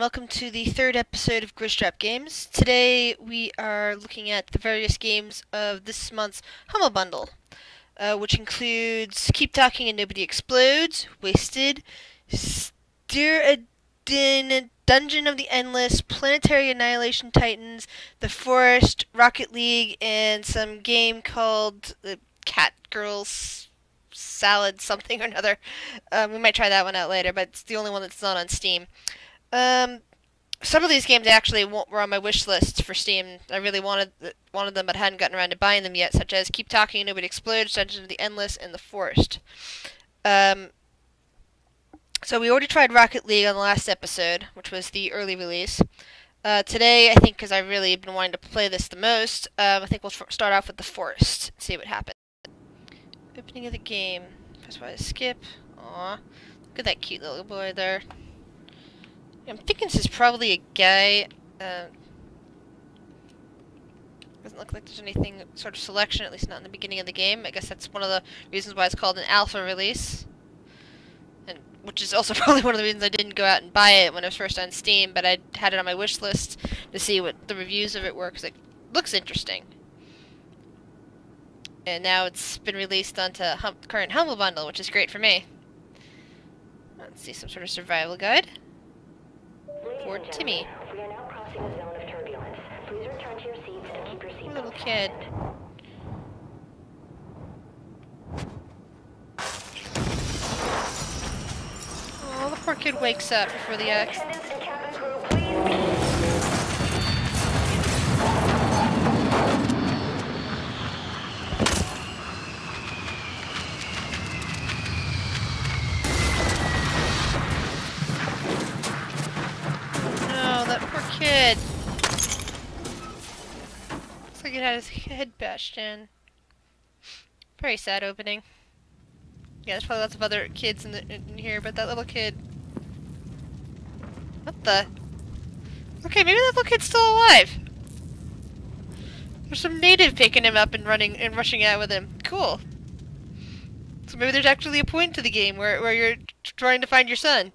Welcome to the third episode of Grizzdrop Games. Today we are looking at the various games of this month's Humble Bundle, which includes Keep Talking and Nobody Explodes, Wasted, Dungeon of the Endless, Planetary Annihilation Titans, The Forest, Rocket League, and some game called the Cat Girls Salad something or another. We might try that one out later, but it's the only one that's not on Steam. Some of these games actually were on my wish list for Steam. I really wanted them, but hadn't gotten around to buying them yet, such as Keep Talking and Nobody Explodes, Dungeon of the Endless, and The Forest. So we already tried Rocket League on the last episode, which was the early release. Today, I think, because I've really been wanting to play this the most, I think we'll start off with The Forest and see what happens. Opening of the game. Press Y to skip. Aw, look at that cute little boy there. I'm thinking this is probably a guy. Doesn't look like there's anything sort of selection, at least not in the beginning of the game. I guess that's one of the reasons why it's called an alpha release. And which is also probably one of the reasons I didn't go out and buy it when it was first on Steam, but I had it on my wish list to see what the reviews of it were, because it looks interesting. And now it's been released onto current Humble Bundle, which is great for me. Let's see, some sort of survival guide. For Timmy. We are now crossing a zone of turbulence. Please return to your seats and keep your seatbelt. Little kid. Oh, the poor kid wakes up before the accident. Attendants and cabin crew, please. Kid. Looks like it had his head bashed in. Very sad opening. Yeah, there's probably lots of other kids in here, but that little kid. What the? Okay, maybe that little kid's still alive. There's some native picking him up and running and rushing out with him. Cool. So maybe there's actually a point to the game where you're trying to find your son.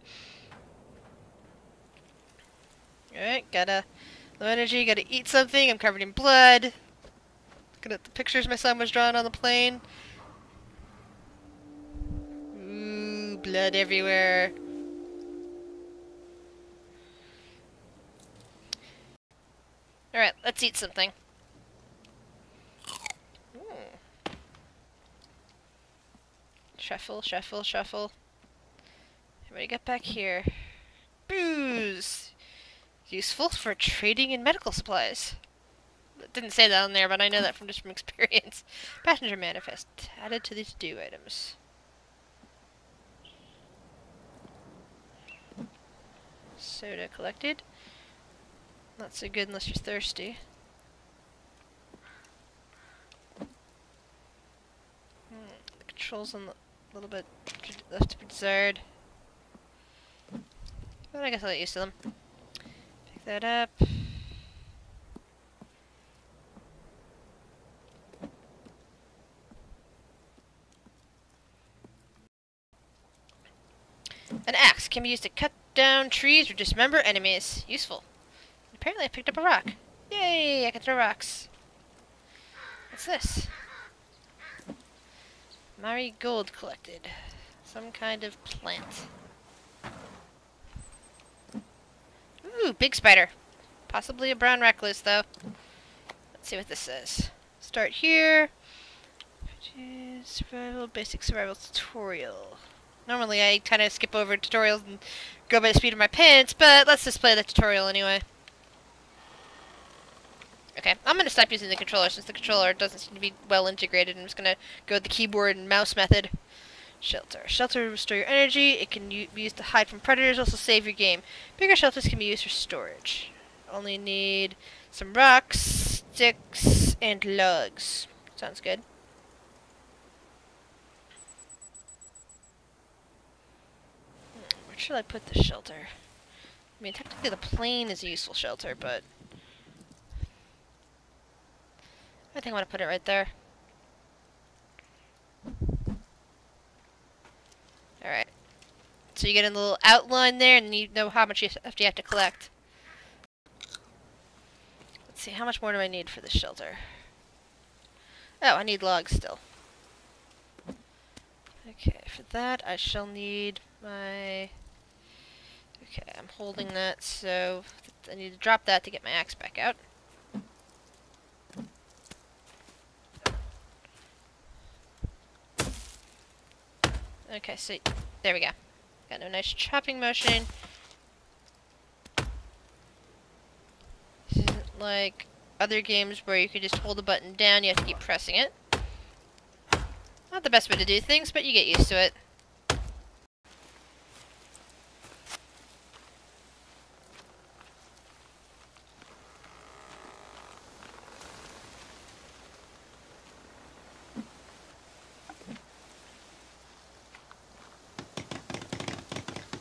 Alright, gotta low energy, gotta eat something, I'm covered in blood. Looking at the pictures my son was drawing on the plane. Ooh, blood everywhere. Alright, let's eat something. Shuffle, shuffle, shuffle. What do you got back here? Booze! Useful for trading in medical supplies. It didn't say that on there, but I know that from just from experience. Passenger manifest. Added to the to-do items. Soda collected. Not so good unless you're thirsty. The controls on the little bit left to be desired. But I guess I'll get used to them. That up. An axe can be used to cut down trees or dismember enemies. Useful. Apparently I picked up a rock. Yay, I can throw rocks. What's this? Marigold collected. Some kind of plant. Ooh, big spider. Possibly a brown recluse, though. Let's see what this says. Start here. Survival, basic survival tutorial. Normally I kind of skip over tutorials and go by the speed of my pants, but let's just play the tutorial anyway. Okay, I'm going to stop using the controller since the controller doesn't seem to be well integrated. I'm just going to go with the keyboard and mouse method. Shelter. Shelter will restore your energy. It can be used to hide from predators, also save your game. Bigger shelters can be used for storage. Only need some rocks, sticks, and logs. Sounds good. Where should I put the shelter? I mean, technically the plane is a useful shelter, but I think I want to put it right there. Alright. So so you get a little outline there, and you know how much you have to collect. Let's see, how much more do I need for this shelter? Oh, I need logs still. Okay, for that I shall need my... Okay, I'm holding that, so I need to drop that to get my axe back out. Okay, so there we go. Got a nice chopping motion. This isn't like other games where you could just hold the button down, you have to keep pressing it. Not the best way to do things, but you get used to it.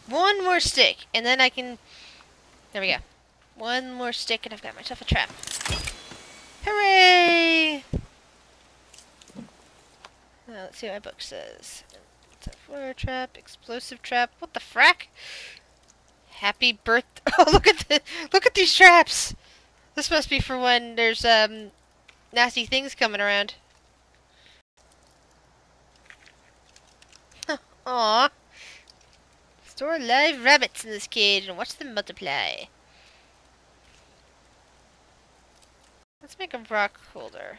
One more stick, and then I can... There we go. One more stick, and I've got myself a trap. Hooray! Now, let's see what my book says. Flare trap, explosive trap. What the frack? Happy birth... Oh, look at these traps! This must be for when there's, nasty things coming around. Aww. Store live rabbits in this cage and watch them multiply. Let's make a rock holder.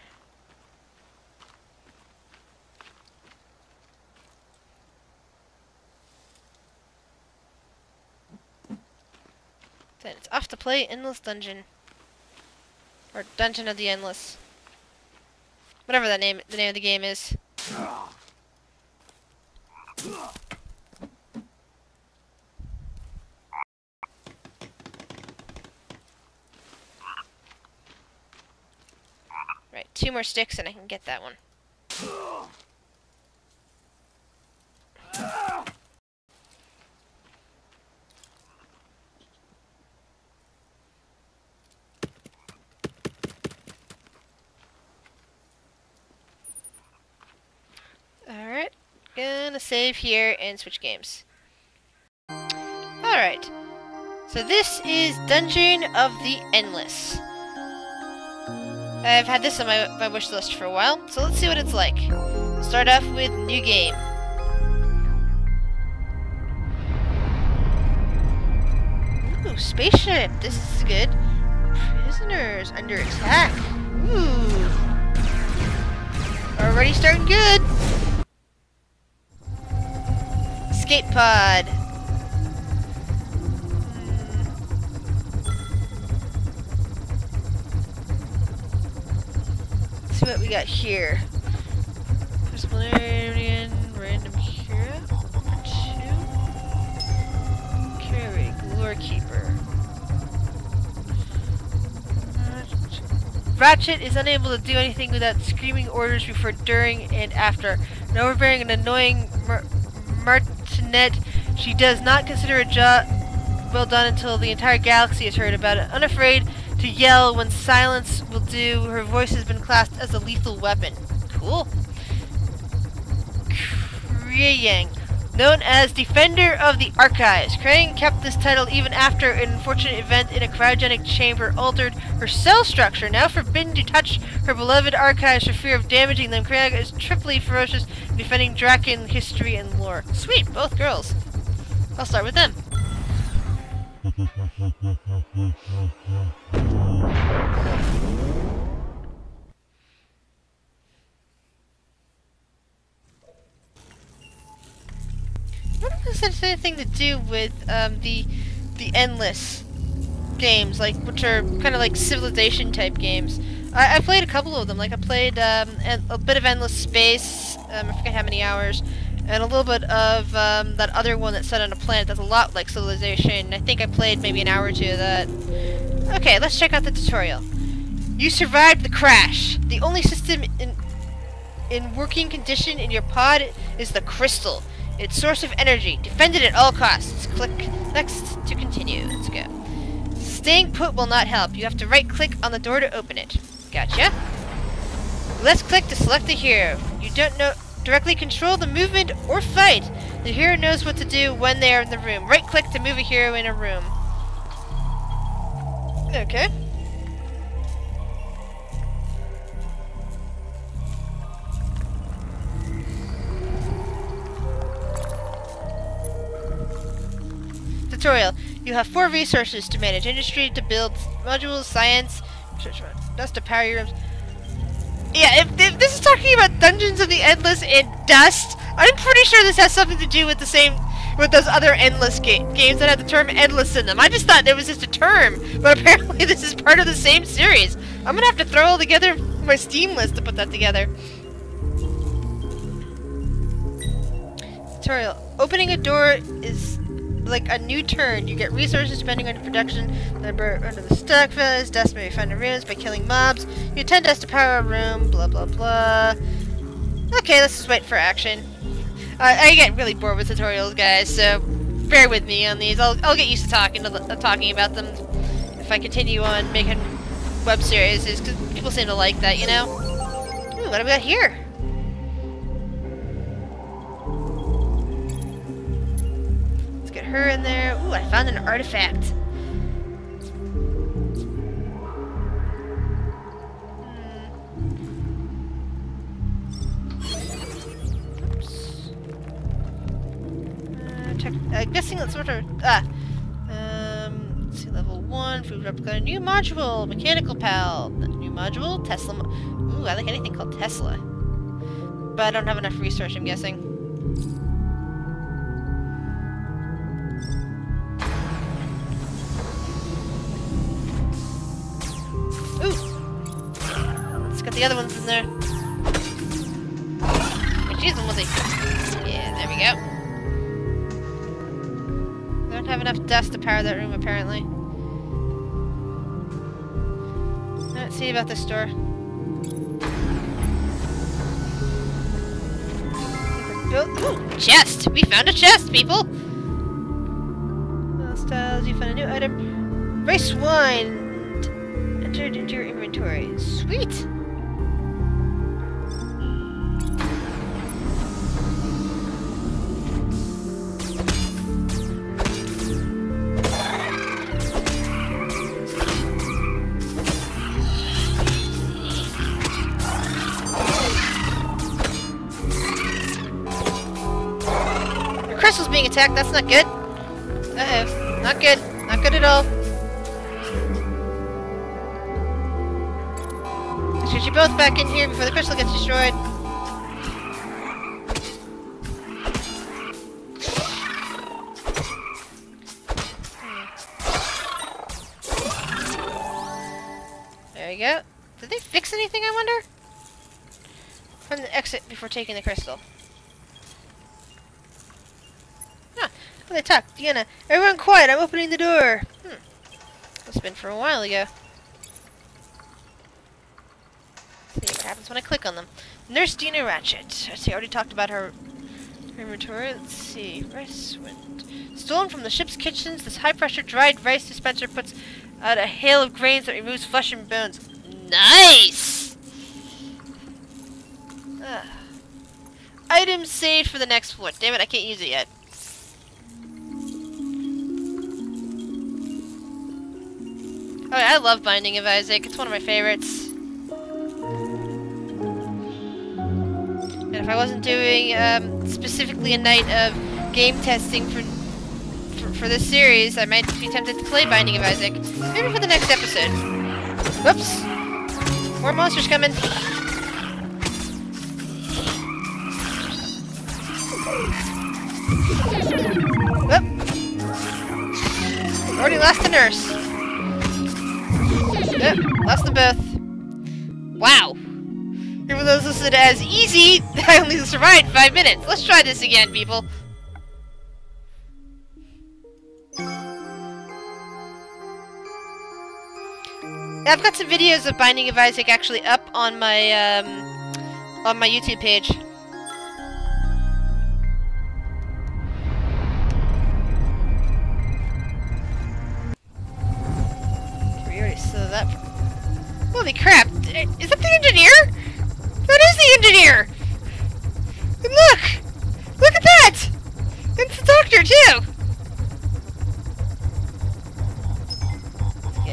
Then it's off to play Endless Dungeon. Or Dungeon of the Endless. Whatever the name of the game is. Right, 2 more sticks and I can get that one. Alright, gonna save here and switch games. Alright, so this is Dungeon of the Endless. I've had this on my wish list for a while, so let's see what it's like. Start off with new game. Ooh, spaceship. This is good. Prisoners under attack. Ooh. Already starting good. Escape pod. See what we got here. Disciplinarian, random hero. 2. Carry, lore keeper. Ratchet is unable to do anything without screaming orders before, during, and after. An overbearing and annoying martinet, she does not consider a job well done until the entire galaxy has heard about it. Unafraid to yell when silence will do, her voice has been classed as a lethal weapon. Cool. Krayang, known as Defender of the Archives. Krayang kept this title even after an unfortunate event in a cryogenic chamber altered her cell structure. Now forbidden to touch her beloved archives for fear of damaging them, Krayang is triply ferocious in defending Draken history and lore. Sweet, both girls. I'll start with them. I wonder if this has anything to do with the Endless games, like, which are kind of like Civilization type games. I played a couple of them. Like I played a bit of Endless Space. I forget how many hours. And a little bit of that other one that's set on a planet that's a lot like Civilization. I think I played maybe an hour or 2 of that. Okay, let's check out the tutorial. You survived the crash. The only system in working condition in your pod is the crystal. Its source of energy. Defend it at all costs. Click next to continue. Let's go. Staying put will not help. You have to right-click on the door to open it. Gotcha. Let's click to select the hero. You don't know... directly control the movement or fight. The hero knows what to do when they are in the room. Right-click to move a hero in a room. Okay. Tutorial. You have 4 resources to manage: industry, to build modules, science, dust to power your rooms. Yeah, if this is talking about Dungeons of the Endless and Dust, I'm pretty sure this has something to do with with those other Endless games that have the term Endless in them. I just thought it was just a term, but apparently this is part of the same series. I'm gonna have to throw all together my Steam list to put that together. Tutorial. Opening a door is like a new turn. You get resources depending on your production number under the stock values. Dust may be found in rooms by killing mobs. You 10 dust to power a room. Blah blah blah. Okay, let's just wait for action. I get really bored with tutorials, guys, so bear with me on these. I'll get used to talking about them if I continue on making web series, because people seem to like that, you know. Ooh, what do we got here? Get her in there. Ooh, I found an artifact. Oops. I'm guessing that's sort of let's see, level 1. Food replica. New module. Mechanical pal. New module. Tesla. Ooh, I like anything called Tesla. But I don't have enough research, I'm guessing. The other one's in there. She's the one with it. Yeah, there we go. Don't have enough dust to power that room, apparently. Let's see about this door. Ooh, chest! We found a chest, people! Styles, you found a new item. Rice wine entered into your inventory. Sweet! Crystal's being attacked, that's not good. Uh-oh. Not good. Not good at all. Let's get you both back in here before the crystal gets destroyed. There you go. Did they fix anything, I wonder? From the exit before taking the crystal. Huh. Oh, they talk. Deanna. Everyone quiet. I'm opening the door. Must have been from a while ago. Let's see what happens when I click on them. Nurse Dina Ratchet. I see, I already talked about her inventory. Let's see. Rice wind. Stolen from the ship's kitchens, this high-pressure dried rice dispenser puts out a hail of grains that removes flesh and bones. Nice! Items saved for the next floor. Damn it, I can't use it yet. Oh, yeah, I love Binding of Isaac. It's one of my favorites. And if I wasn't doing specifically a night of game testing for this series, I might be tempted to play Binding of Isaac. Maybe for the next episode. Whoops! More monsters coming. Whoop! Already lost the nurse. Yep, lost them both. Wow. Even though this is listed as easy, I only survived 5 minutes. Let's try this again, people. I've got some videos of Binding of Isaac actually up on my YouTube page. We already saw that. Holy crap! Is that the engineer? That is the engineer! And look! Look at that!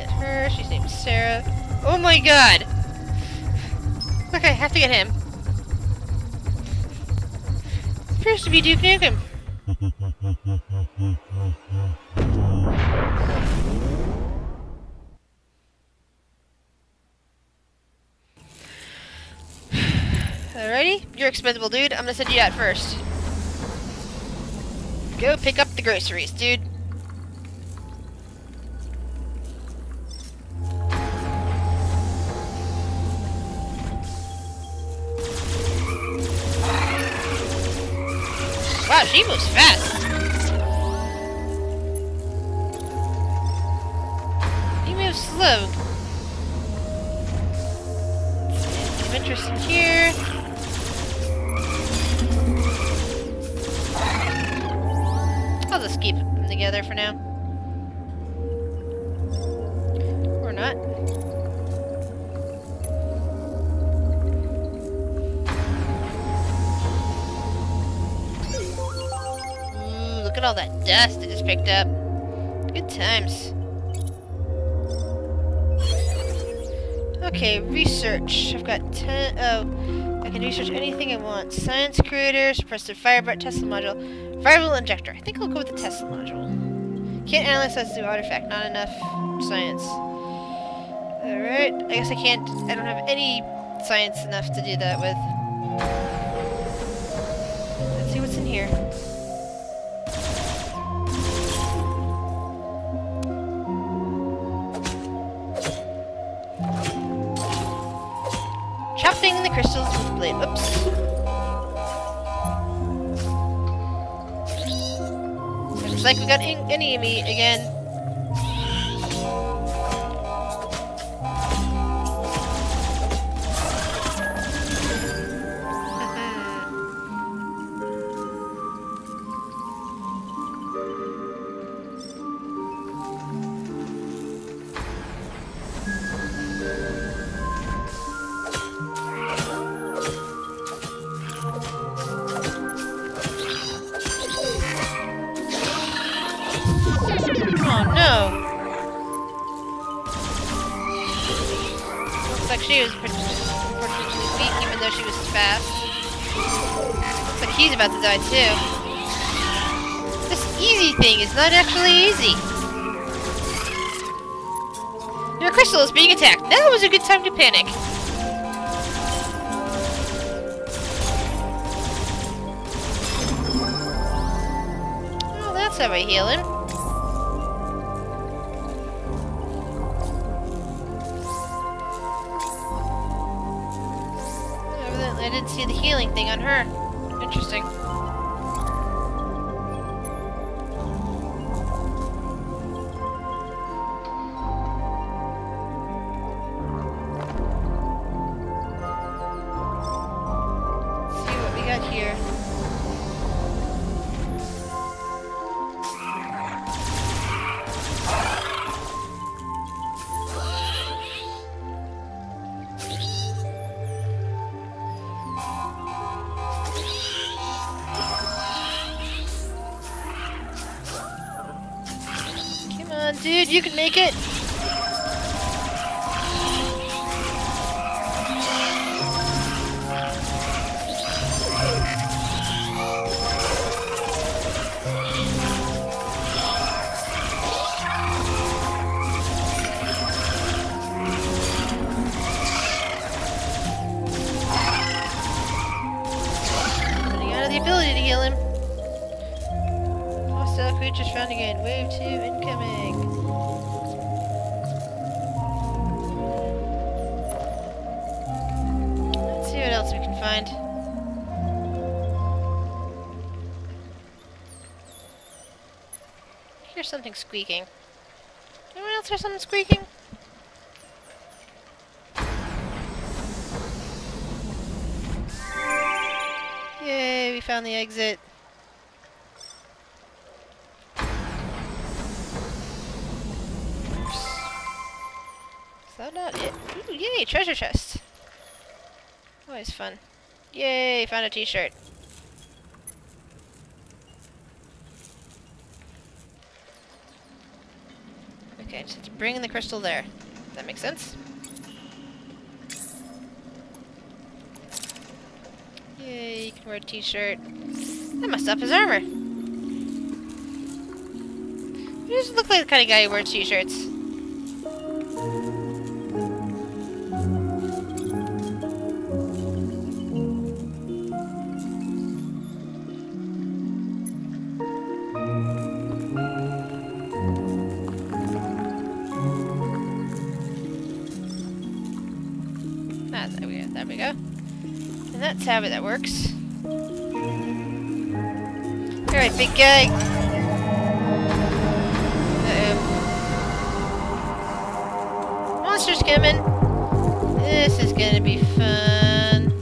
get her. She's named Sarah. Oh my god! Okay, I have to get him. Appears to be Duke Nukem. Alrighty, you're expendable, dude. I'm gonna send you out first. Go pick up the groceries, dude. Wow, she moves fast. He moves slow. Some interest in here. I'll just keep them together for now. Or not. Ooh, look at all that dust I just picked up. Good times. Okay, research. I've got 10. Oh, I can research anything I want. Science creator, suppressive firebright, Tesla module. Variable injector. I think I'll go with the Tesla module. Can't analyze that through artifact. Not enough science. Alright. I guess I can't. I don't have any science enough to do that with. Let's see what's in here. Chopping the crystals with the blade. Oops. Looks like we got an enemy again. She was unfortunately weak, even though she was fast. Looks like he's about to die too. This easy thing is not actually easy. Your crystal is being attacked. Now is a good time to panic. Well, that's how I heal him. I didn't see the healing thing on her. Interesting. Let's see what we got here. Dude, you can make it! Running out of the ability to heal him. Hostile creatures found again. Wave 2 incoming. Let's see what else we can find. Here's something squeaking. Anyone else hear something squeaking? Yay, we found the exit. Is that not it? Ooh, yay, treasure chest. Always fun. Yay, found a t-shirt. Okay, just have to bring the crystal there. That makes sense. Yay, you can wear a t-shirt. That must up his armor. He doesn't look like the kind of guy who wears t-shirts. Ah, there we go. There we go. And that's how that works. Alright, big guy. Uh-oh. Monsters coming. This is gonna be fun.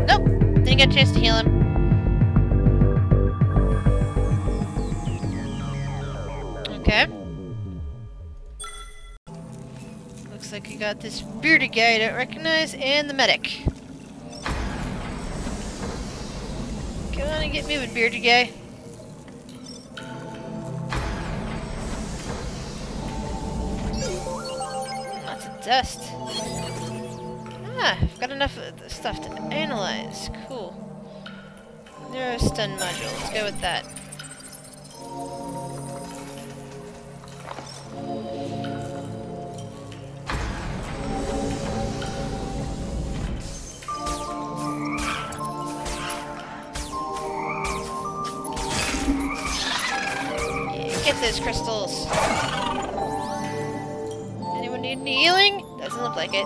Nope, didn't get a chance to heal him. Okay. Looks like we got this bearded guy I don't recognize, and the medic. Come on and get moving, bearded guy. Lots of dust. Ah, I've got enough of the stuff to analyze. Cool. Neurostun module. Let's go with that. Get those crystals. Anyone need any healing? Doesn't look like it.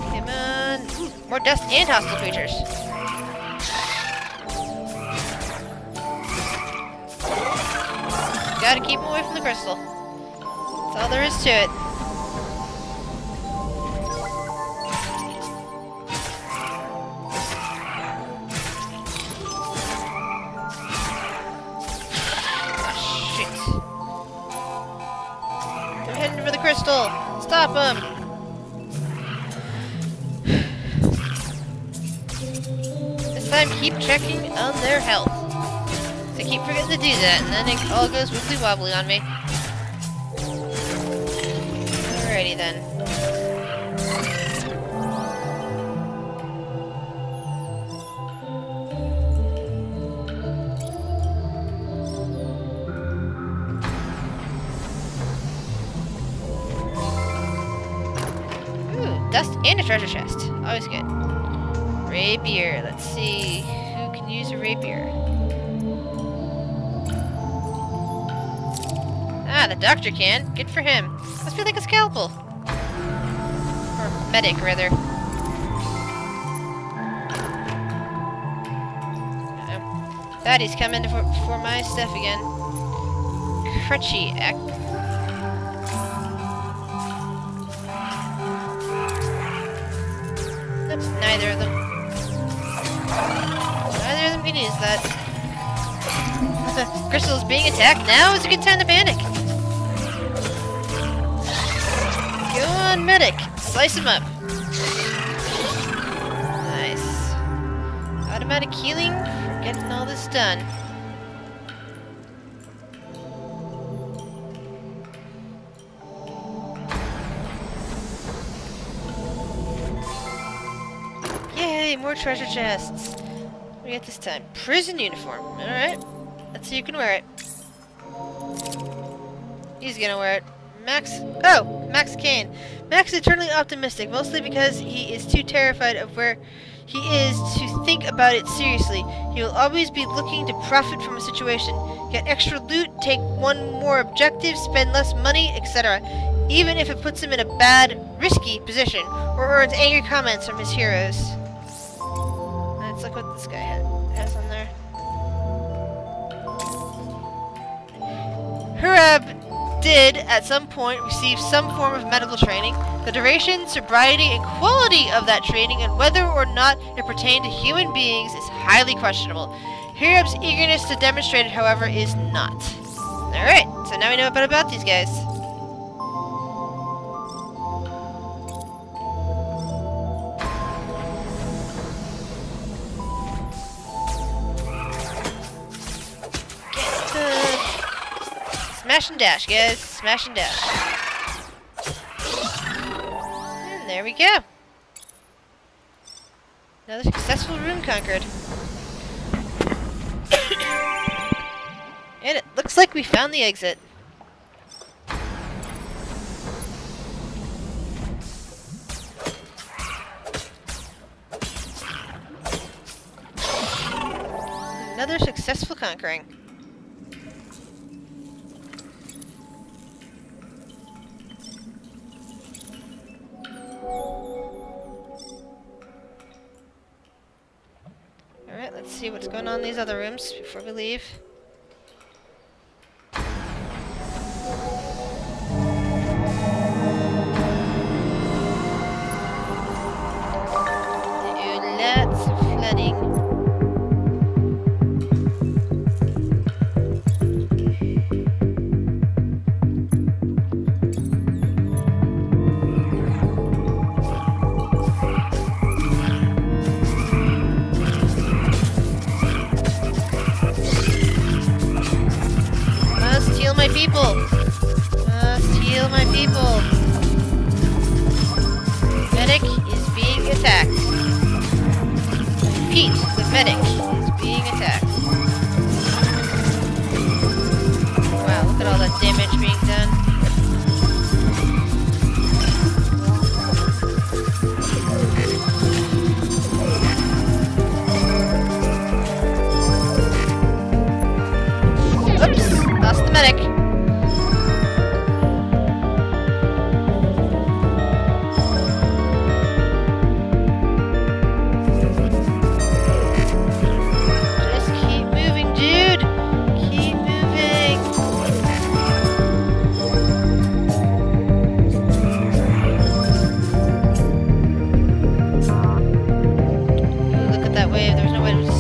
Come on. Ooh, more dust and hostile creatures. Gotta keep away from the crystal. That's all there is to it. Crystal! Stop them! This time, keep checking on their health. I keep forgetting to do that, and then it all goes wibbly wobbly on me. Alrighty then. Dust and a treasure chest. Always good. Rapier. Let's see who can use a rapier. Ah, the doctor can. Good for him. Must be like a scalpel. Or medic, rather. Uh-oh. Fatty's coming for my stuff again. Crutchy act. Neither of them. Neither of them can use that. Crystal's being attacked now is a good time to panic. Go on, medic. Slice him up. Nice. Automatic healing for getting all this done. Yay, more treasure chests. What do we get this time? Prison uniform. Alright. Let's see who can wear it. He's gonna wear it. Max. Oh! Max Kane. Max is eternally optimistic, mostly because he is too terrified of where he is to think about it seriously. He will always be looking to profit from a situation. Get extra loot, take one more objective, spend less money, etc. Even if it puts him in a bad, risky position, or earns angry comments from his heroes. Let's look what this guy has on there. Hurab did, at some point, receive some form of medical training. The duration, sobriety, and quality of that training, and whether or not it pertained to human beings, is highly questionable. Hurab's eagerness to demonstrate it, however, is not. Alright, so now we know a bit about these guys. Smash and dash, guys. Smash and dash. And there we go. Another successful room conquered. And it looks like we found the exit. Another successful conquering. Alright, let's see what's going on in these other rooms before we leave. Lots of flooding. Must heal my people. Must heal my people. Medic is being attacked. Repeat, the medic is being attacked. Wow, look at all that damage being done. Oops, lost the medic.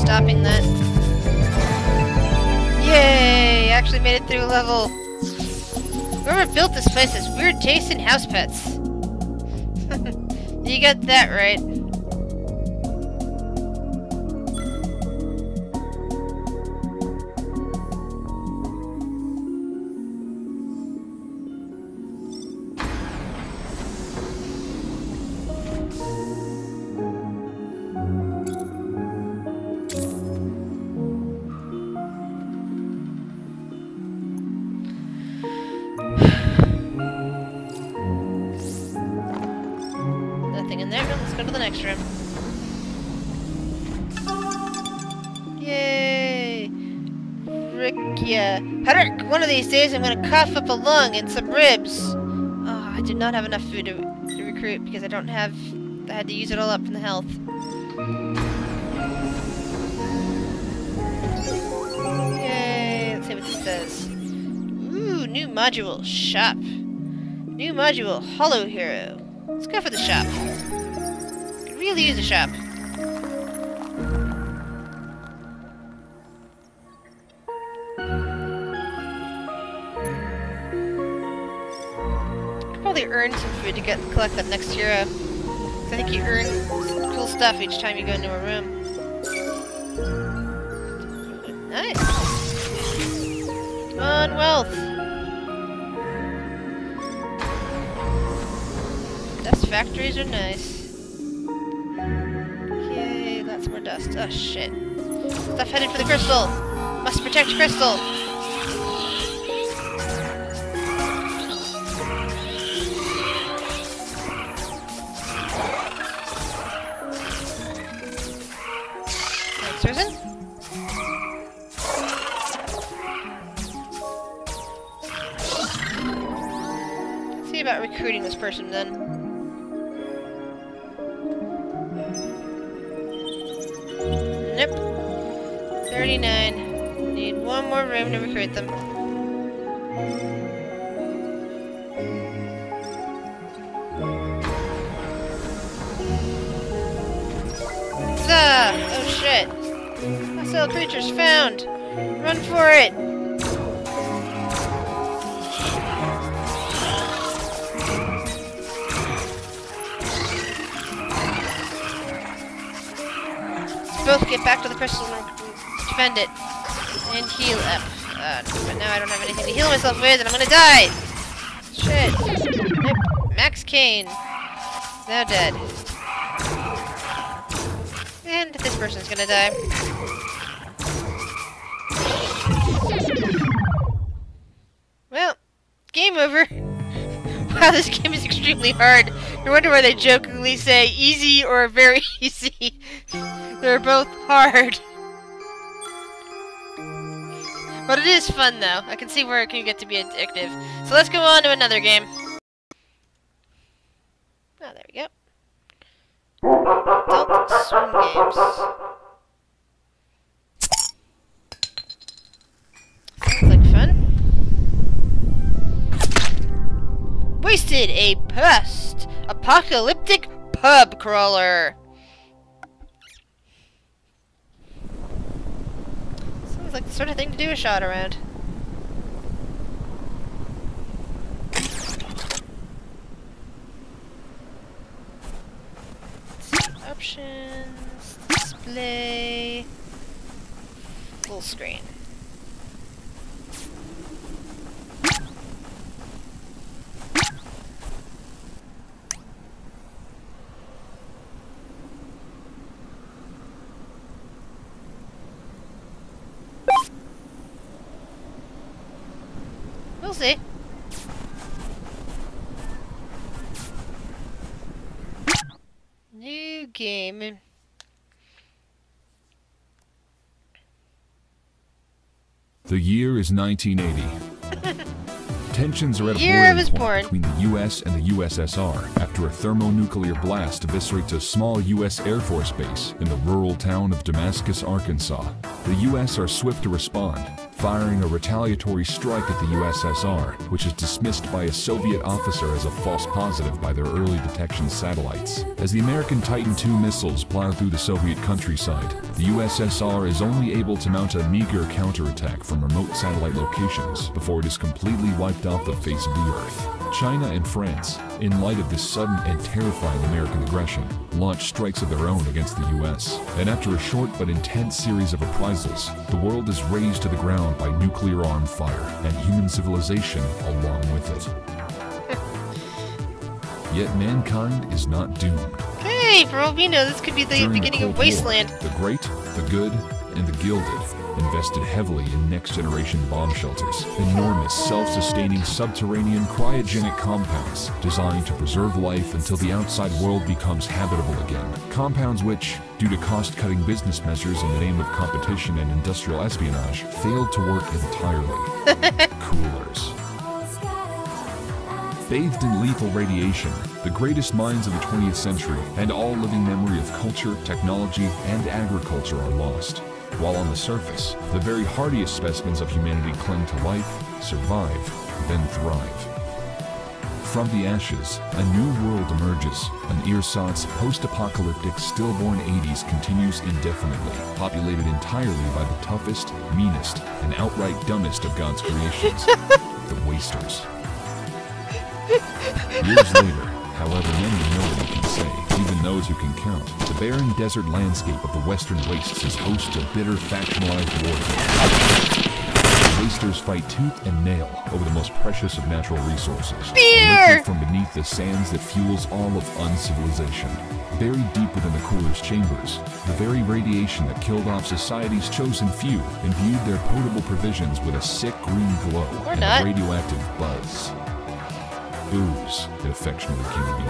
Stopping that. Yay! Actually made it through a level. Whoever built this place has weird taste in house pets. You got that right. In there. Let's go to the next room. Yay! Rickia. Hadrick! One of these days I'm gonna cough up a lung and some ribs. Oh, I did not have enough food to recruit because I had to use it all up from the health. Yay! Let's see what this does. Ooh, new module. Shop. New module. Hollow Hero. Let's go for the shop. Could really use a shop. Could probably earn some food to collect that next hero. I think you earn some cool stuff each time you go into a room. Nice. Come on, wealth. Dust factories are nice. Yay, lots more dust. Oh shit. Stuff headed for the crystal! Must protect crystal! Thanks, Risen. Let's see about recruiting this person then. Nope. 39. Need one more room to recruit them. Huzzah! Oh shit. Hostile creatures found! Run for it! both get back to the crystal and defend it. And heal up. But now I don't have anything to heal myself with, and I'm gonna die! Shit. Nope. Max Kane. Now dead. And this person's gonna die. Well, game over. Wow, this game is extremely hard. No wonder why they jokingly say easy or very easy. They're both hard. But it is fun, though. I can see where it can get to be addictive. So let's go on to another game. Oh, there we go. Adult swim games. Sounds like fun. Wasted, a Post Apocalyptic Pub Crawler. Sounds like the sort of thing to do a shot around. Options, display, full screen. We'll see. New game. The year is 1980. Tensions are at a Year I was boiling born. point between the U.S. and the USSR after a thermonuclear blast eviscerates a small U.S. Air Force base in the rural town of Damascus, Arkansas. The U.S. are swift to respond, firing a retaliatory strike at the USSR, which is dismissed by a Soviet officer as a false positive by their early detection satellites. As the American Titan II missiles plow through the Soviet countryside, the USSR is only able to mount a meager counterattack from remote satellite locations before it is completely wiped off the face of the Earth. China and France, in light of this sudden and terrifying American aggression, launched strikes of their own against the U.S. And after a short but intense series of reprisals, the world is razed to the ground by nuclear-armed fire, and human civilization along with it. Yet mankind is not doomed. Hey, for all we know, this could be the During beginning Cold of Wasteland. War, the great, the good, and the gilded invested heavily in next-generation bomb shelters, enormous self-sustaining subterranean cryogenic compounds designed to preserve life until the outside world becomes habitable again. Compounds which, due to cost-cutting business measures in the name of competition and industrial espionage, failed to work entirely. Coolers. Bathed in lethal radiation, the greatest minds of the 20th century and all living memory of culture, technology, and agriculture are lost. While on the surface, the very hardiest specimens of humanity cling to life, survive, then thrive. From the ashes, a new world emerges. An ersatz post-apocalyptic stillborn 80s continues indefinitely, populated entirely by the toughest, meanest, and outright dumbest of God's creations, the Wasters. Years later, however many know what you can say, even those who can count, the barren desert landscape of the Western Wastes is host to bitter factionalized warfare. The Wasters fight tooth and nail over the most precious of natural resources, lifted from beneath the sands that fuels all of uncivilization. Buried deep within the cooler's chambers, the very radiation that killed off society's chosen few imbued their potable provisions with a sick green glow and a radioactive buzz. Booze, it affectionately came to be.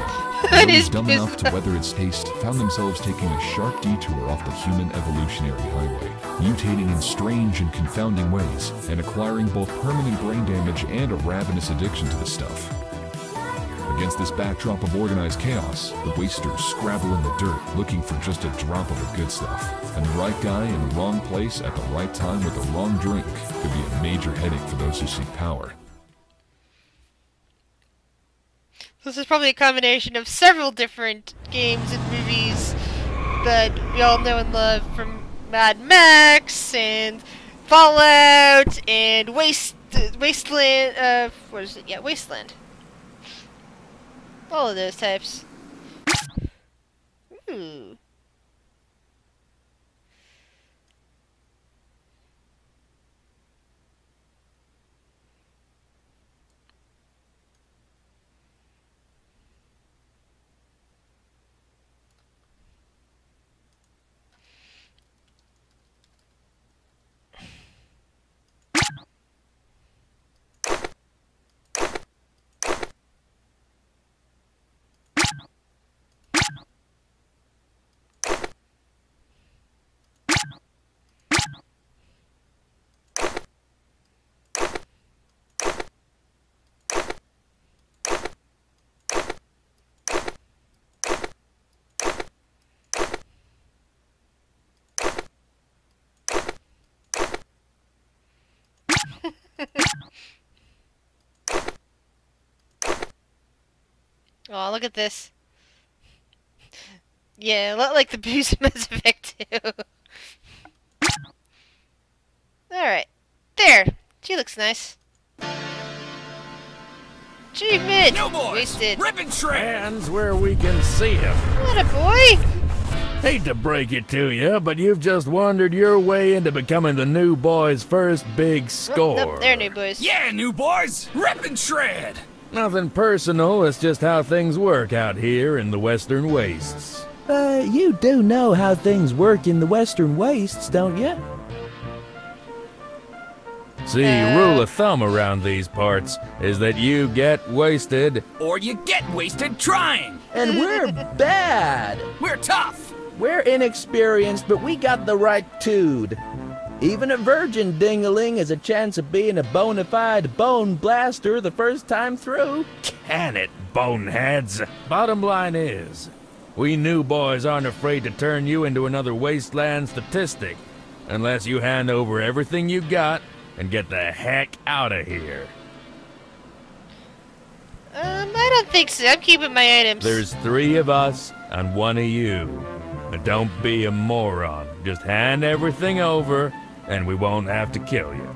Those dumb enough to weather its taste found themselves taking a sharp detour off the human evolutionary highway, mutating in strange and confounding ways, and acquiring both permanent brain damage and a ravenous addiction to the stuff. Against this backdrop of organized chaos, the Wasters scrabble in the dirt, looking for just a drop of the good stuff. And the right guy in the wrong place at the right time with the wrong drink could be a major headache for those who seek power. This is probably a combination of several different games and movies that we all know and love, from Mad Max and Fallout and Wasteland. What is it? Yeah, Wasteland. All of those types. Ooh. Oh, look at this. Yeah, a lot like the booze in Mass Effect 2. Alright. There. She looks nice. Achievement! No boys! Wasted. Rip and shred! Hands where we can see him. What a boy! Hate to break it to you, but you've just wandered your way into becoming the new boy's first big score. Nope, they're new boys. Yeah, new boys! Rip and shred! Nothing personal, it's just how things work out here in the Western Wastes. You do know how things work in the Western Wastes, don't you? See, rule of thumb around these parts is that you get wasted. Or you get wasted trying! And we're bad! We're tough! We're inexperienced, but we got the right tude. Even a virgin dingaling has a chance of being a bona fide bone blaster the first time through. Can it, boneheads? Bottom line is, we new boys aren't afraid to turn you into another wasteland statistic, unless you hand over everything you got and get the heck out of here. I don't think so. I'm keeping my items. There's 3 of us and 1 of you. Now don't be a moron. Just hand everything over, and we won't have to kill you.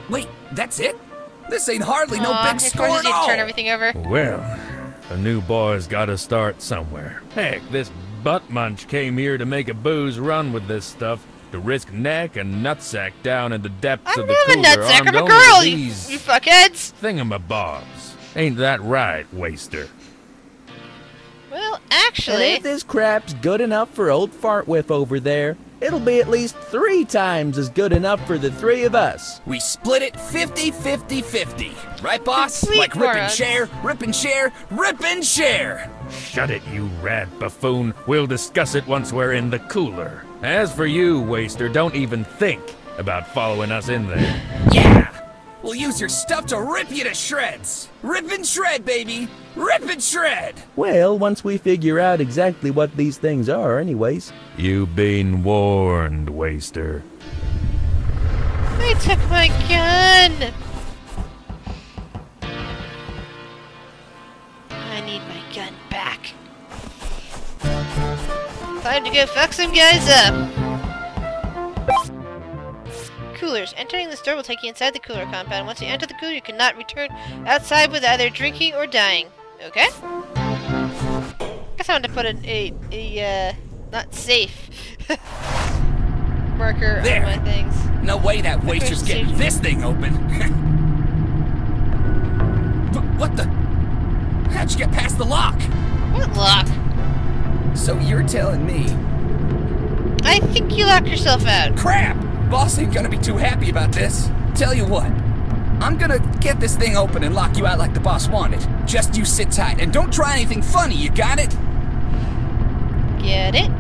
Wait, that's it? This ain't hardly no Aw, big it score forces at you to all! turn everything over. Well, a new boy's gotta start somewhere. Heck, this butt munch came here to make a booze run with this stuff, to risk neck and nutsack down in the depths I'm of the not a cooler nutsack, armed I'm a only girl, with you these fuckheads! thingamabobs. Ain't that right, waster? Well, And actually... if this crap's good enough for old Fartwhip over there, it'll be at least 3 times as good enough for the 3 of us. We split it 50-50-50. Right, boss? Complete Like rip and morons. share, rip and share, rip and share! Shut it, you rat buffoon. We'll discuss it once we're in the cooler. As for you, waster, don't even think about following us in there. Yeah! We'll use your stuff to rip you to shreds! Rip and shred, baby! Rip and shred! Well, once we figure out exactly what these things are anyways. You've been warned, waster. They took my gun! I need my gun back. Time to go fuck some guys up! Coolers. Entering the store will take you inside the cooler compound. Once you enter the cooler, you cannot return outside with either drinking or dying. Okay? Guess I wanted to put a not safe marker There. on my things. No way that waster's getting this thing open! What the? How'd you get past the lock? What lock? So you're telling me... I think you locked yourself out. Crap! Boss ain't gonna be too happy about this. Tell you what, I'm gonna get this thing open and lock you out like the boss wanted. Just you sit tight and don't try anything funny, you got it? Get it?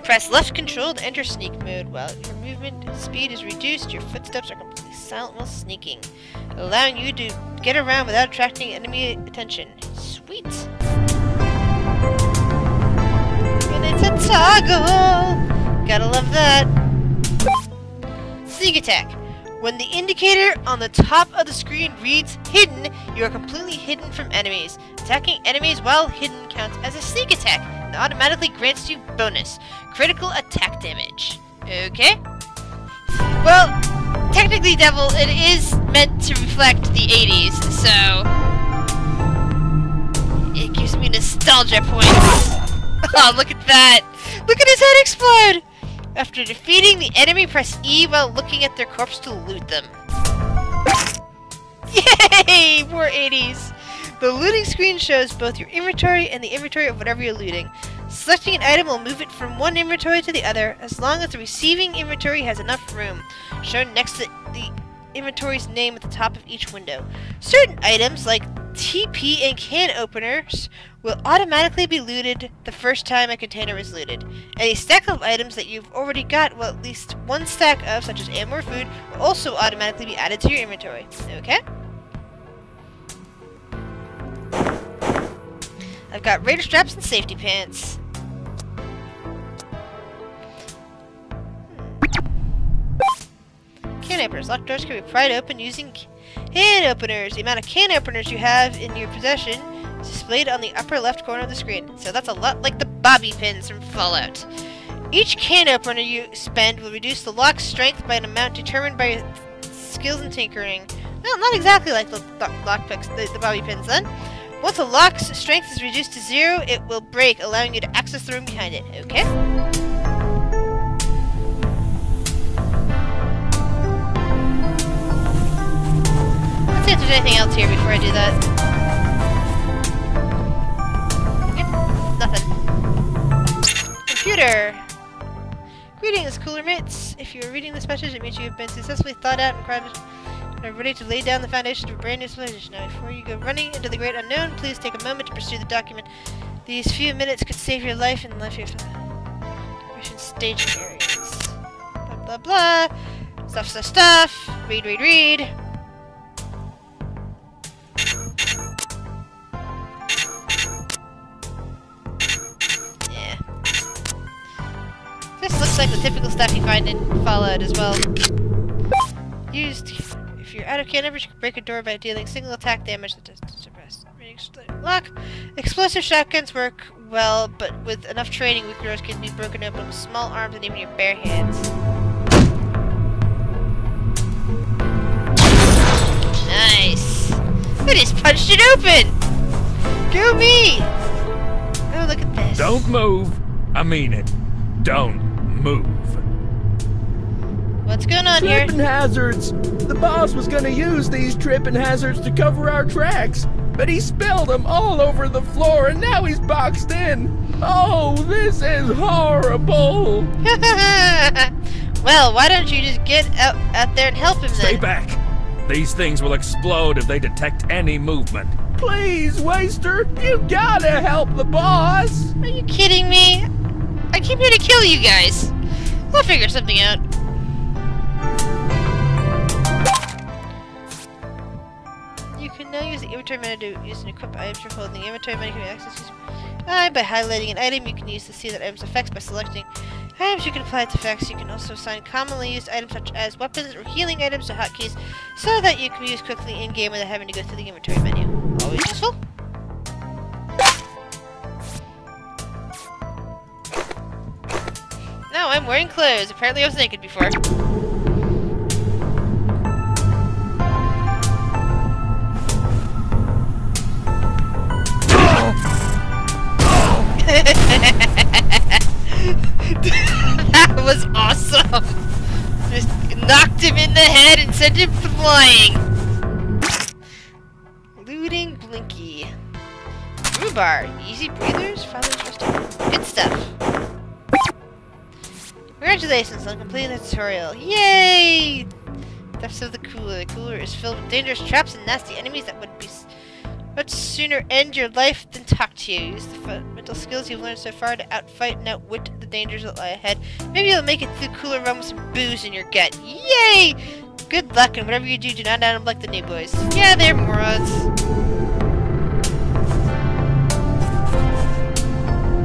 Press left control to enter sneak mode. While your movement speed is reduced, your footsteps are completely silent while sneaking, allowing you to get around without attracting enemy attention. Sweet! And it's a toggle! Gotta love that. Sneak attack. When the indicator on the top of the screen reads hidden, you are completely hidden from enemies. Attacking enemies while hidden counts as a sneak attack and automatically grants you bonus critical attack damage. Okay? Well, technically, Devil, it is meant to reflect the 80s, so it gives me nostalgia points. Oh, look at that! Look at his head explode! After defeating the enemy, press E while looking at their corpse to loot them. Yay! More 80s! The looting screen shows both your inventory and the inventory of whatever you're looting. Selecting an item will move it from one inventory to the other, as long as the receiving inventory has enough room, shown next to the inventory's name at the top of each window. Certain items, like TP and can openers, will automatically be looted the first time a container is looted. Any stack of items that you've already got, well, at least one stack of, such as ammo or food, will also automatically be added to your inventory. Okay? I've got raider straps and safety pants. openers. Locked doors can be pried open using can openers. The amount of can openers you have in your possession is displayed on the upper left corner of the screen. So that's a lot like the bobby pins from Fallout. Each can opener you spend will reduce the lock's strength by an amount determined by your skills in tinkering. Well, not exactly like the lockpicks, the bobby pins then. Once a lock's strength is reduced to 0, it will break, allowing you to access the room behind it. Okay? Let's see if there's anything else here before I do that. Yep, nothing. Computer! Greetings, cooler mates. If you are reading this message, it means you have been successfully thought out and are ready to lay down the foundation of a brand new civilization. Now, before you go running into the great unknown, please take a moment to pursue the document. These few minutes could save your life and life your mission staging areas. Blah, blah, blah. Stuff, stuff, stuff. Read, read, read. Yeah. This looks like the typical stuff you find in Fallout as well. Used. If you're out of can numbers, you can break a door by dealing single attack damage that does suppress. Lock. Explosive shotguns work well, but with enough training, weak doors can be broken open with small arms and even your bare hands. Nice. I just punched it open. Go me. Oh, look at this. Don't move. I mean it. Don't move. What's going on here? Tripping hazards! The boss was gonna use these tripping hazards to cover our tracks, but he spilled them all over the floor and now he's boxed in! Oh, this is horrible! Well, why don't you just get out there and help him then? Stay back! These things will explode if they detect any movement. Please, Waster, you gotta help the boss! Are you kidding me? I came here to kill you guys! We'll figure something out. You can now use the inventory menu to use and equip items you're holding. The inventory menu can be accessed by highlighting an item. You can use to see that item's effects by selecting items you can apply its effects. You can also assign commonly used items such as weapons or healing items to hotkeys so that you can use quickly in-game without having to go through the inventory menu. Always useful. No, I'm wearing clothes. Apparently I was naked before. That was awesome! Just knocked him in the head and sent him flying! Looting Blinky. Rhubarb. Easy breathers? Father's resting. Good stuff. Congratulations on completing the tutorial. Yay! Depths of the cooler. The cooler is filled with dangerous traps and nasty enemies that would much sooner end your life than talk to you. Use the fundamental skills you've learned so far to outfight and outwit the dangers that lie ahead. Maybe you'll make it through the cooler run with some booze in your gut. Yay! Good luck, and whatever you do not end up like the new boys. Yeah, they're morons.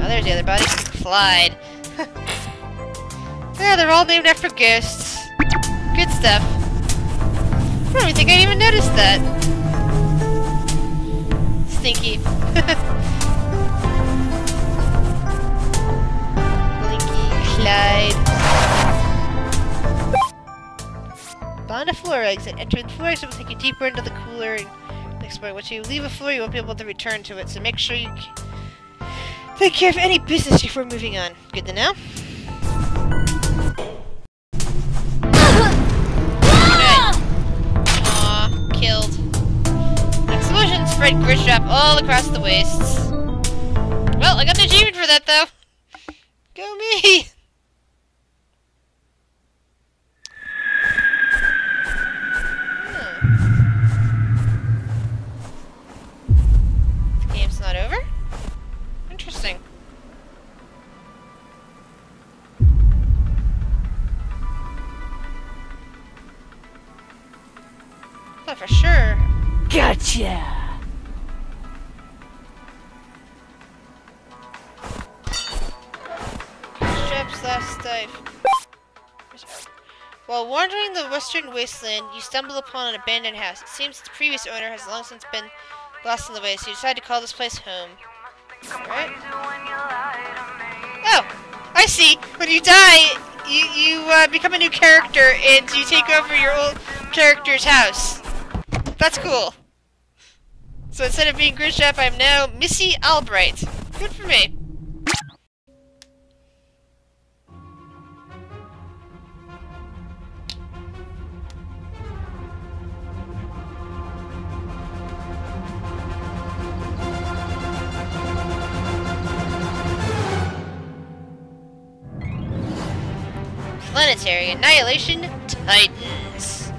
Oh, there's the other body. Clyde. Yeah, they're all named after ghosts. Good stuff. I don't even think I even noticed that. Stinky. Blinky, Clyde. Find a floor exit. Enter the floor exit will take you deeper into the cooler and explore. Once you leave a floor, you won't be able to return to it, so make sure you take care of any business before moving on. Good to know. Aw, killed. Explosion spread Grizzdrop all across the wastes. Well, I got the achievement for that, though. Go me! The game's not over? Interesting. Not for sure. Gotcha! Strap slash stife. While wandering the western wasteland, you stumble upon an abandoned house. It seems the previous owner has long since been lost in the waste, so you decide to call this place home. Alright. Oh! I see! When you die, you become a new character, and you take over your old character's house. That's cool. So instead of being Grizzdrop, I'm now Missy Albright. Good for me. Planetary Annihilation Titans.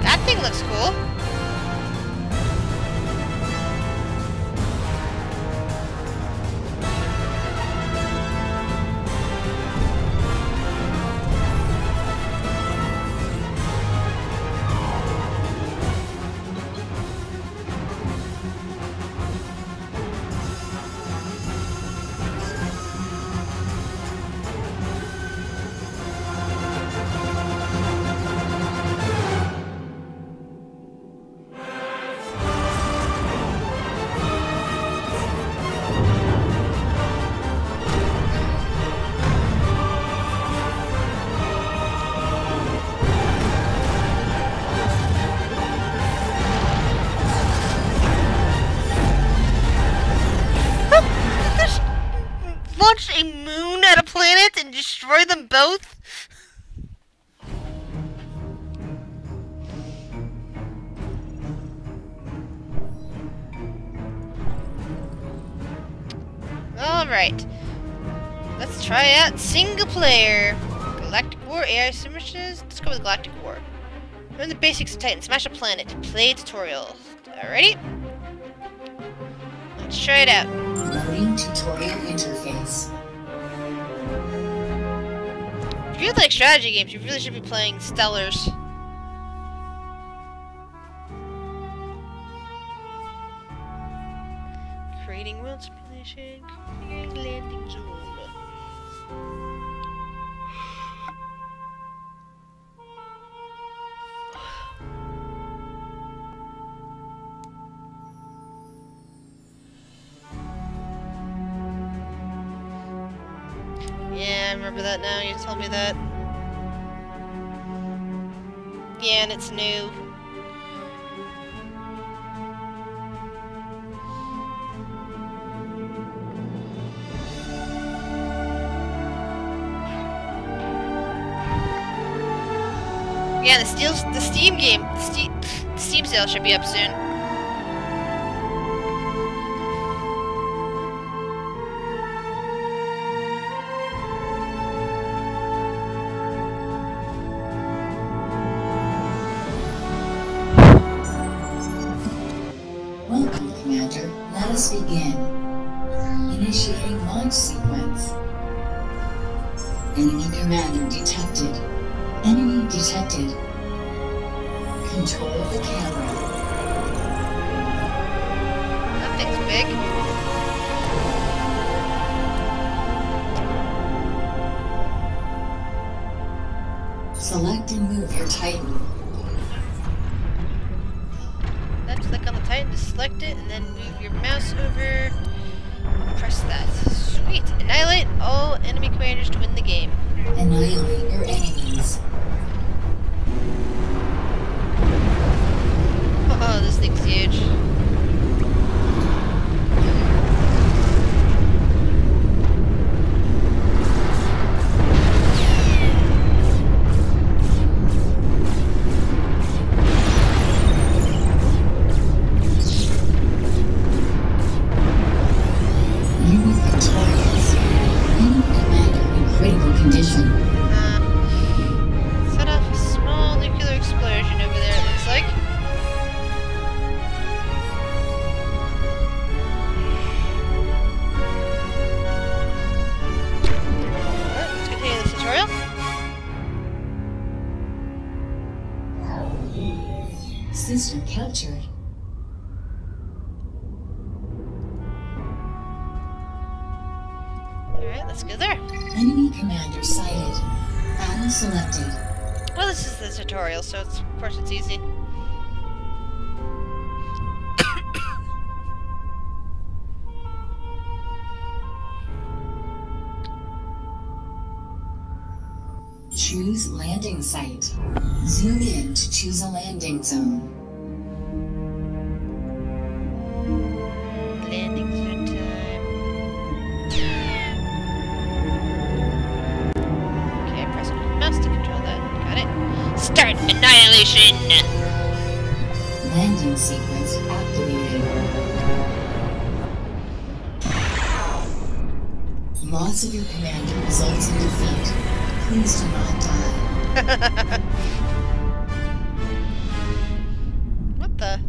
That thing looks cool. Launch a moon at a planet and destroy them both? Alright. Let's try out single player. Galactic War, AI skirmishes. Let's go with Galactic War. Learn the basics of Titan. Smash a planet. Play tutorial. Alrighty. Let's try it out. Loading tutorial interface. If you like strategy games, you really should be playing Stellars. Creating world simulation, creating landing zone. Yeah, I remember that now. You told me that. Yeah, and it's new. Yeah, the Steam game, the Steam sale should be up soon. Welcome, Commander. Let us begin. Initiating launch sequence. Enemy commander detected. Enemy detected. Control the camera. That thing's big. Select and move your Titan. Then click on the Titan to select it, and then move your mouse over. Press that. Sweet. Annihilate all enemy commanders to win the game. Annihilate your enemies. Oh, this thing's huge. You were victorious. Enemy commander in critical condition. System captured. Alright, let's go there. Enemy commander sighted. Battle selected. Well, this is the tutorial, so of course it's easy. Choose landing site. Zoom in to choose a landing zone. Landing zone time. Okay, press on the mouse to control that. Got it. Start annihilation! Landing sequence activated. Loss of your commander results in defeat. Please do not die. What the?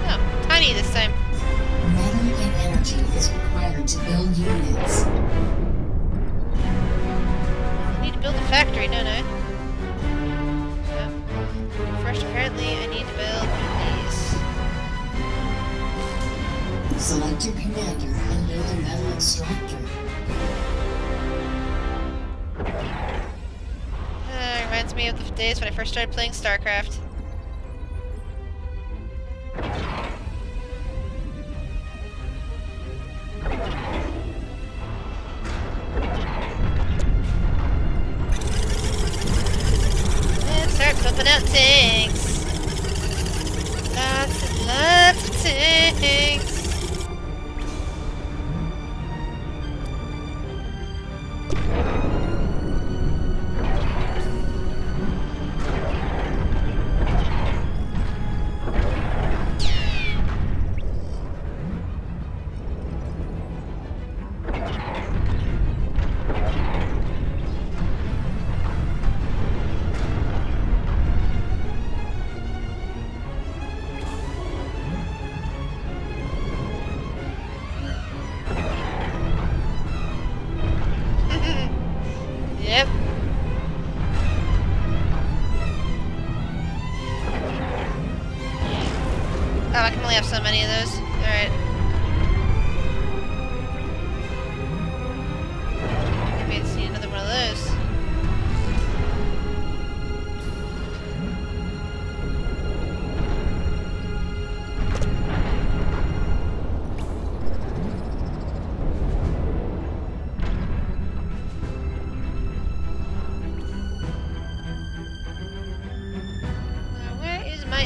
Oh, tiny this time. Metal and energy is required to build units. I need to build a factory, don't I? Yeah. First, apparently, I need to build these. Select your commander and build a metal extractor. Reminds me of the days when I first started playing StarCraft. Let's start pumping out tanks. Lots and lots of tanks. Yep. Oh, I can only have so many of those. Alright. Maybe I just need another one of those.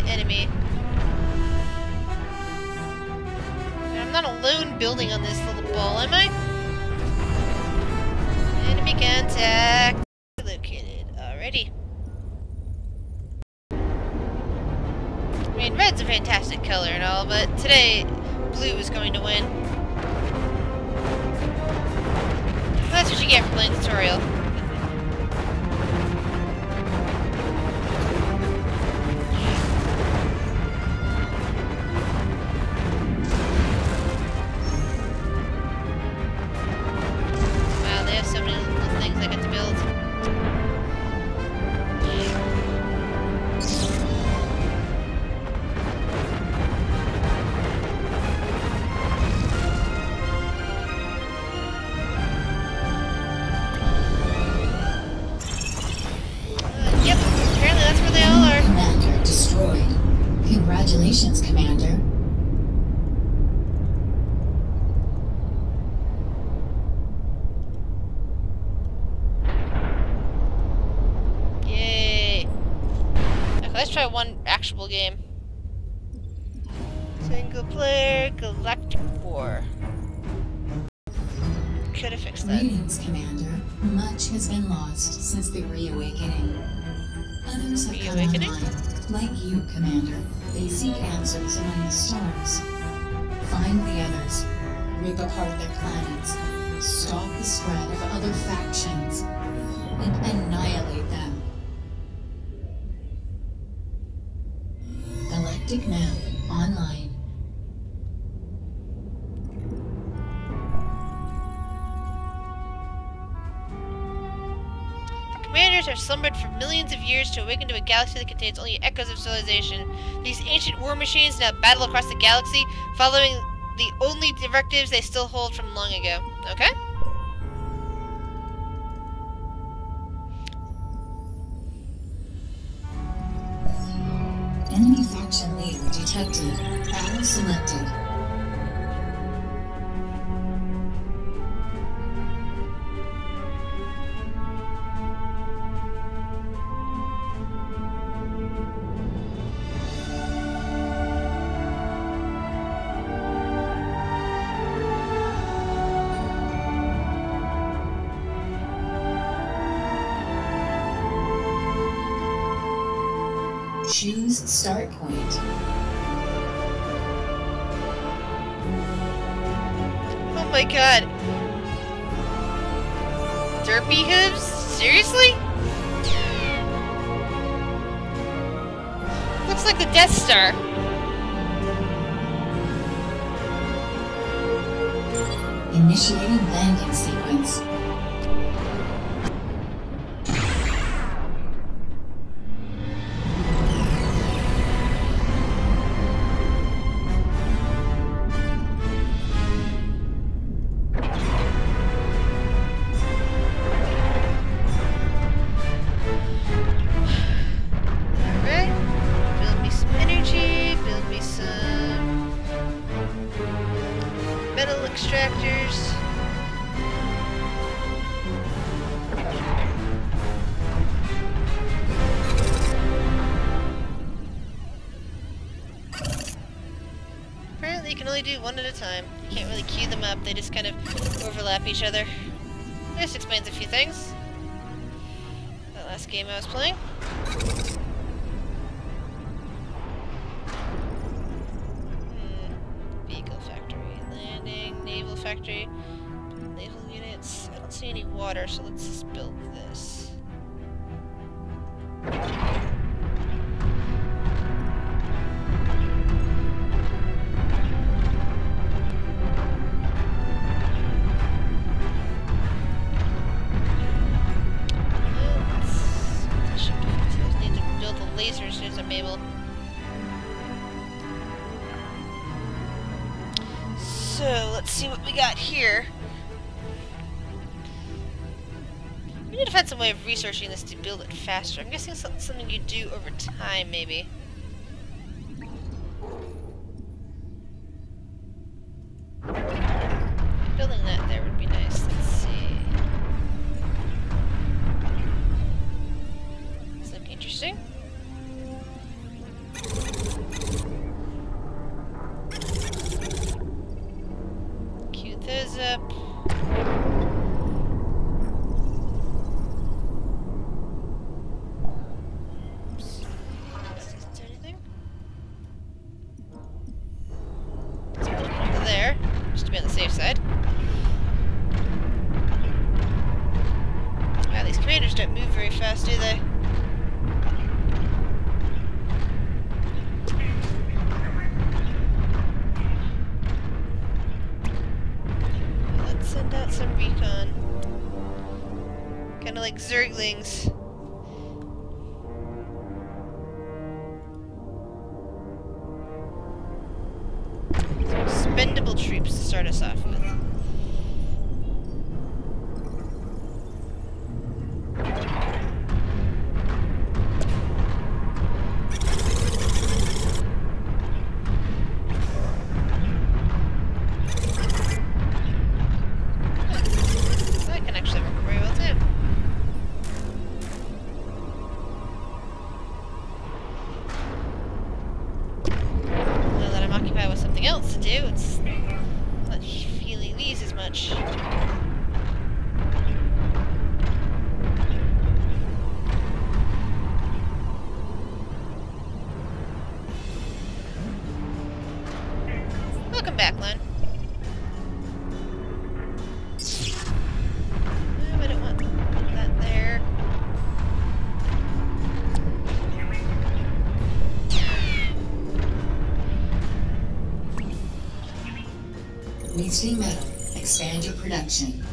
Enemy. I'm not alone building on this little ball, am I? Enemy contact located. Alrighty. I mean, red's a fantastic color and all, but today blue is going to win. That's what you get for playing tutorial. So many little things I get to build. Yep, apparently that's where they all are. Commander destroyed. Congratulations, Commander. Let's try one actual game. Single player Galactic War. Could have fixed that. Greetings, Commander. Much has been lost since the reawakening. Others have come online. Like you, Commander, they seek answers among the stars. Find the others, rip apart their planets, stop the spread of other factions, and annihilate them. Galactic map online. Commander pioneers have slumbered for millions of years to awaken to a galaxy that contains only echoes of civilization. These ancient war machines now battle across the galaxy, following the only directives they still hold from long ago. Okay? Enemy faction leader detected. Battle selected. Choose start point. Oh my god. Derpy hooves? Seriously? Looks like the Death Star. Initiating landing sequence. One at a time. You can't really queue them up, they just kind of overlap each other. This explains a few things. That last game I was playing. Vehicle factory, landing, naval factory, naval units. I don't see any water, so let's just build this. So, let's see what we got here. We need to find some way of researching this to build it faster. I'm guessing it's something you do over time, maybe. Building that there would be nice. Let's see. This looks interesting. Those up. Oops. Is there anything? Let's put it over there, just to be on the safe side. Wow, these commanders don't move very fast, do they? Send out some recon. Kinda like Zerglings. Expendable troops to start us off with. Else to do, it's not feeling these as much. Welcome back, Len. No, I don't want that there. Wasting metal. Expand your production.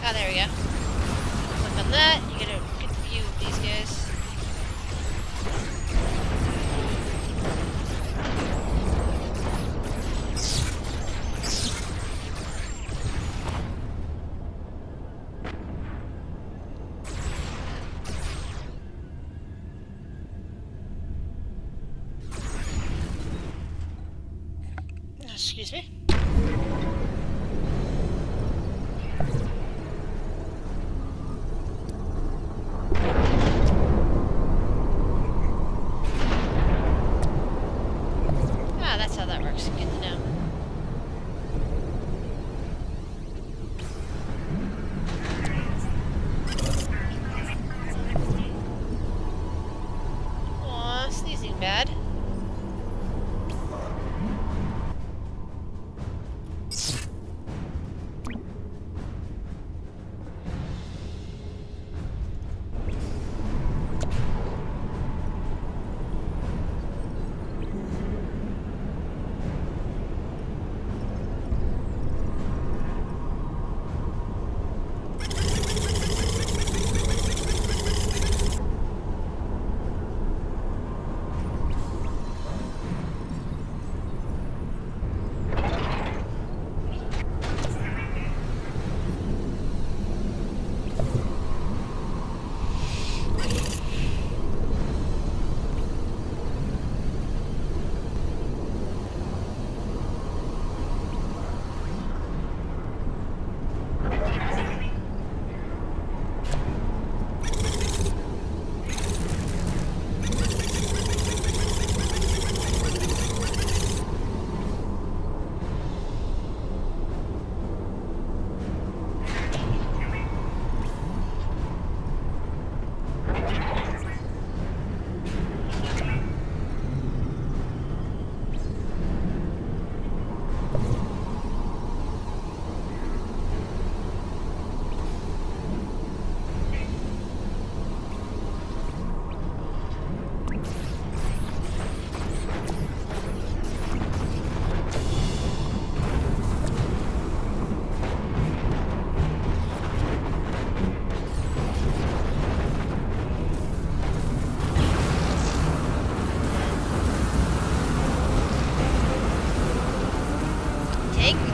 Ah, there we go. Click on that, you get a good view of these guys. Excuse me. Ah, that's how that works. Good to know. Aw, sneezing bad.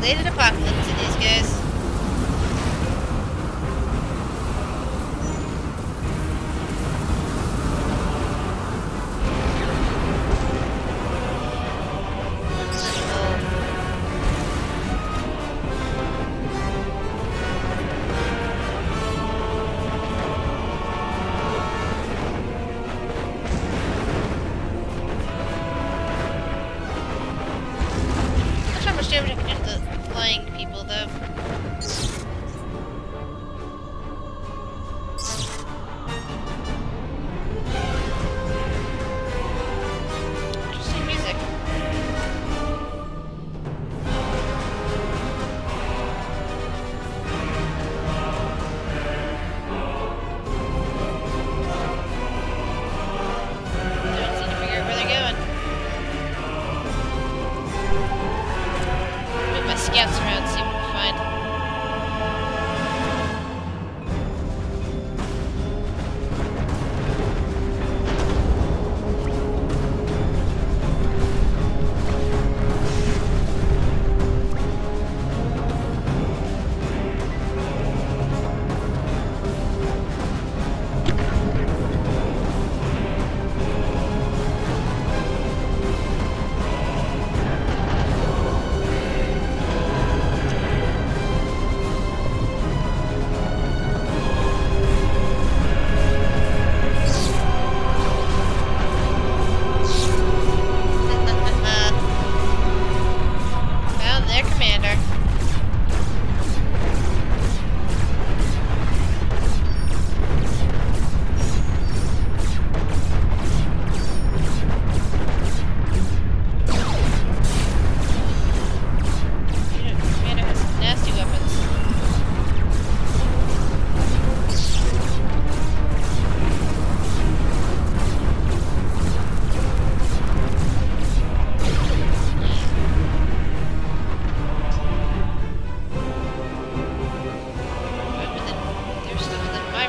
Related apocalypse to these guys. Damage I can do to the flying people.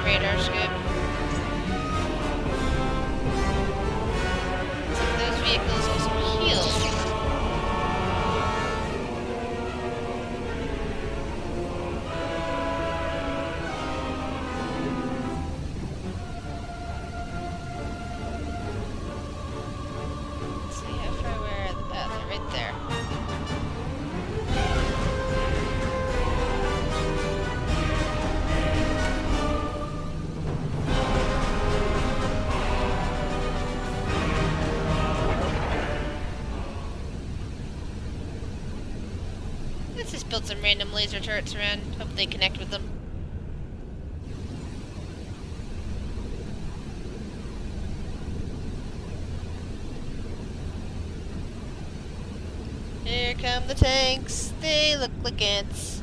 that radar scope. Those vehicles also heal. Let's see how far where they're right there. Let's just build some random laser turrets around. Hope they connect with them. Here come the tanks. They look like ants.